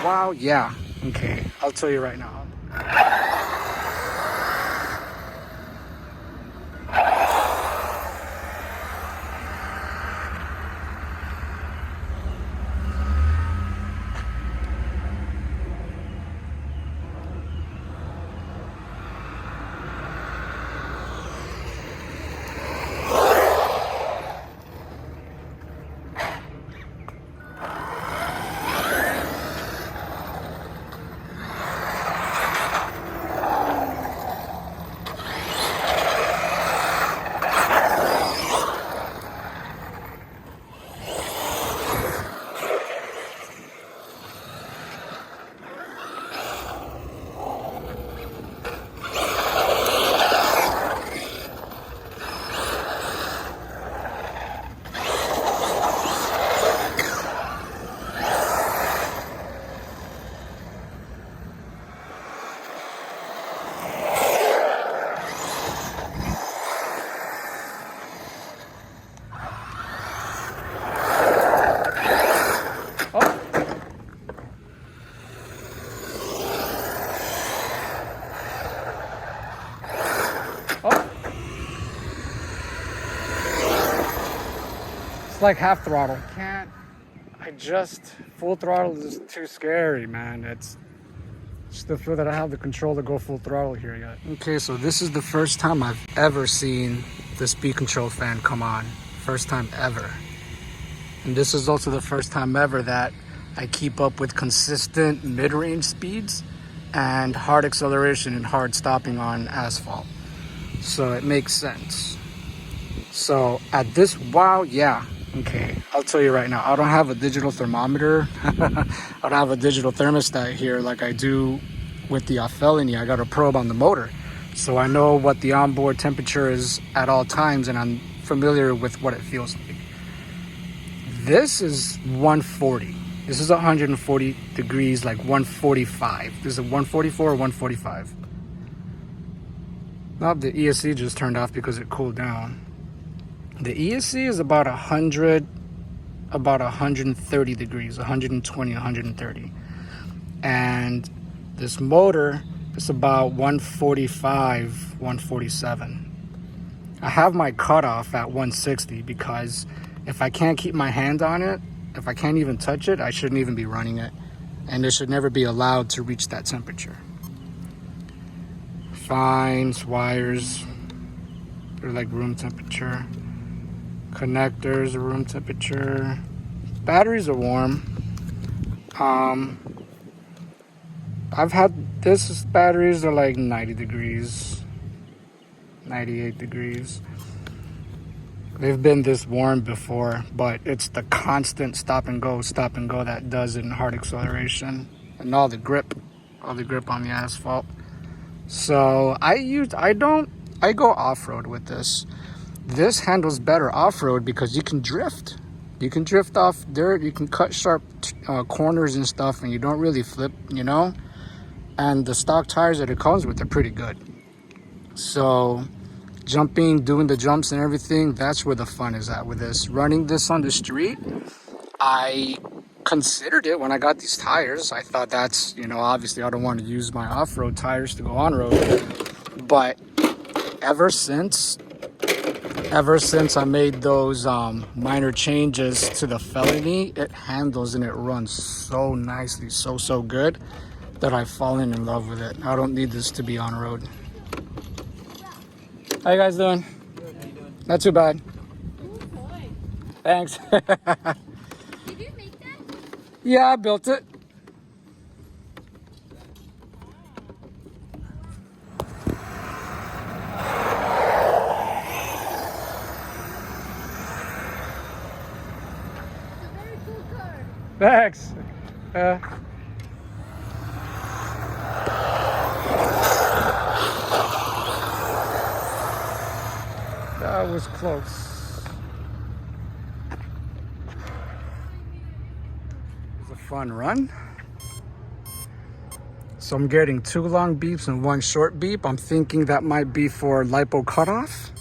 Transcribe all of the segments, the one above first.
wow, yeah. Okay, I'll tell you right now. It's like half throttle. Full throttle is too scary, man. It's still feel that I have the control to go full throttle here yet. Okay, so this is the first time I've ever seen the speed control fan come on. First time ever. And this is also the first time ever that I keep up with consistent mid-range speeds and hard acceleration and hard stopping on asphalt. So it makes sense. So at this, wow, yeah. Okay, I'll tell you right now, I don't have a digital thermometer. I don't have a digital thermostat here like I do with the Felony. I got a probe on the motor. So I know what the onboard temperature is at all times, and I'm familiar with what it feels like. This is 140. This is 140 degrees, like 145. This is a 144 or 145. Nope, the ESC just turned off because it cooled down. The ESC is about 130 degrees, 120, 130. And this motor is about 145, 147. I have my cutoff at 160 because if I can't keep my hand on it, if I can't even touch it, I shouldn't even be running it. And it should never be allowed to reach that temperature. Fines, wires, they're like room temperature. Connectors are room temperature. Batteries are warm. I've had this batteries are like 90 degrees, 98 degrees. They've been this warm before, but it's the constant stop and go that does it in hard acceleration and all the grip on the asphalt. So I go off-road with this. This handles better off-road because you can drift. You can drift off dirt, you can cut sharp corners and stuff, and you don't really flip, you know? And the stock tires that it comes with are pretty good. So jumping, doing the jumps and everything, that's where the fun is at with this. Running this on the street, I considered it when I got these tires. I thought that's, you know, obviously I don't want to use my off-road tires to go on-road. But ever since I made those minor changes to the Felony, it handles and it runs so nicely, so good, that I've fallen in love with it. I don't need this to be on road. How you guys doing? Good, how you doing? Not too bad. Cool toy. Thanks. Did you make that? Yeah, I built it. Thanks. That was close. It was a fun run. So I'm getting 2 long beeps and 1 short beep. I'm thinking that might be for lipo cutoff.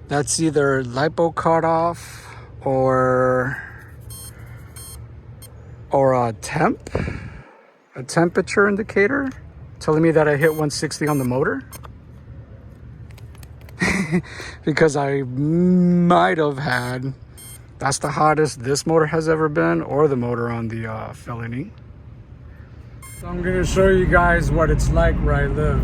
That's either lipo cutoff or or a temperature indicator telling me that I hit 160 on the motor. Because I might have had, that's the hottest this motor has ever been, or the motor on the Felony. So I'm gonna show you guys what it's like where I live.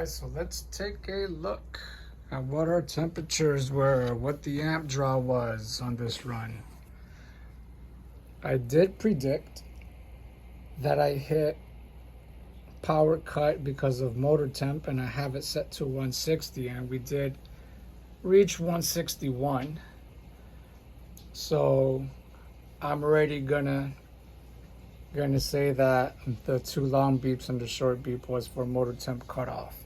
So let's take a look at what our temperatures were, what the amp draw was on this run. I did predict that I hit power cut because of motor temp, and I have it set to 160, and we did reach 161. So I'm already gonna say that the 2 long beeps and the short beep was for motor temp cutoff.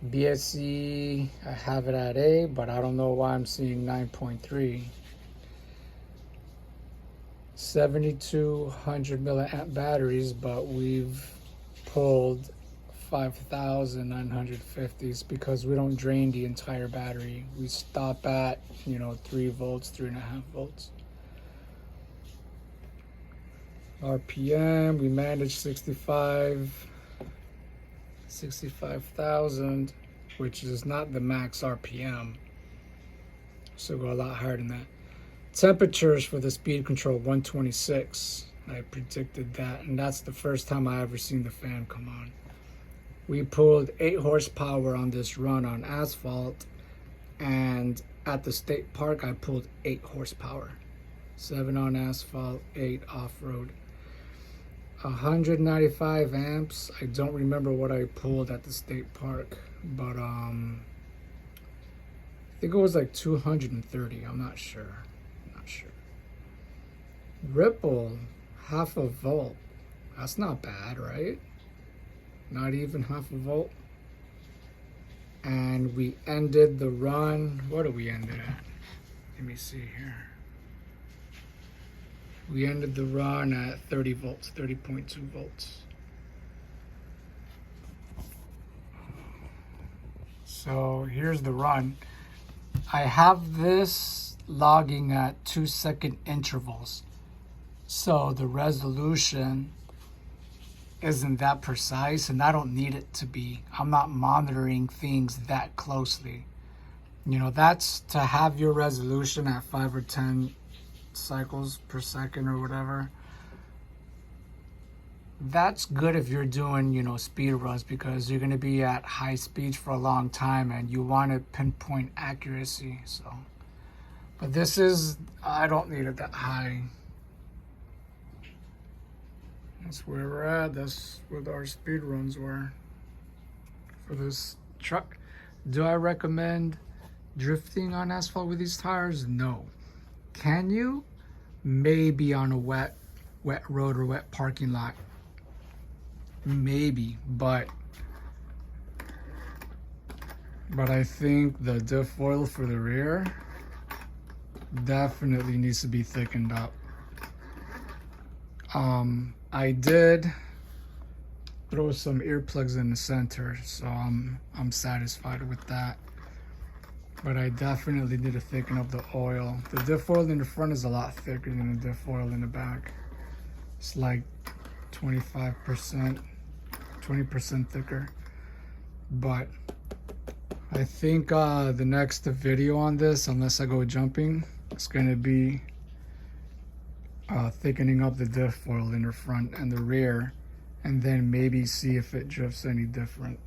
BSC, I have it at A, but I don't know why I'm seeing 9.3. 7200 milliamp batteries, but we've pulled 5,950s because we don't drain the entire battery. We stop at 3 volts, 3.5 volts. RPM, we managed 65,000, which is not the max RPM, so go a lot higher than that. Temperatures for the speed control 126. I predicted that, and that's the first time I ever seen the fan come on. We pulled 8 horsepower on this run on asphalt, and at the state park I pulled 8 horsepower. 7 on asphalt, 8 off-road. 195 amps. I don't remember what I pulled at the state park, but I think it was like 230. I'm not sure. Ripple, 0.5 volt. That's not bad, right? Not even 0.5 volt. And we ended the run. What did we end it at? Let me see here. We ended the run at 30 volts, 30.2 volts. So here's the run. I have this logging at 2-second intervals. So the resolution isn't that precise, and I don't need it to be. I'm not monitoring things that closely. That's to have your resolution at 5 or 10 cycles per second or whatever. That's good if you're doing speed runs, because you're going to be at high speeds for a long time and you want to pinpoint accuracy. So but this is, I don't need it that high. That's where we're at. That's what our speed runs were for this truck. Do I recommend drifting on asphalt with these tires? No. Can you? Maybe on a wet road or wet parking lot. Maybe, but I think the diff oil for the rear definitely needs to be thickened up. I did throw some earplugs in the center, so I'm satisfied with that. But I definitely need to thicken up the oil. The diff oil in the front is a lot thicker than the diff oil in the back. It's like 25%, 20% thicker. But I think the next video on this, unless I go jumping, it's gonna be thickening up the diff oil in the front and the rear, and then maybe see if it drifts any different.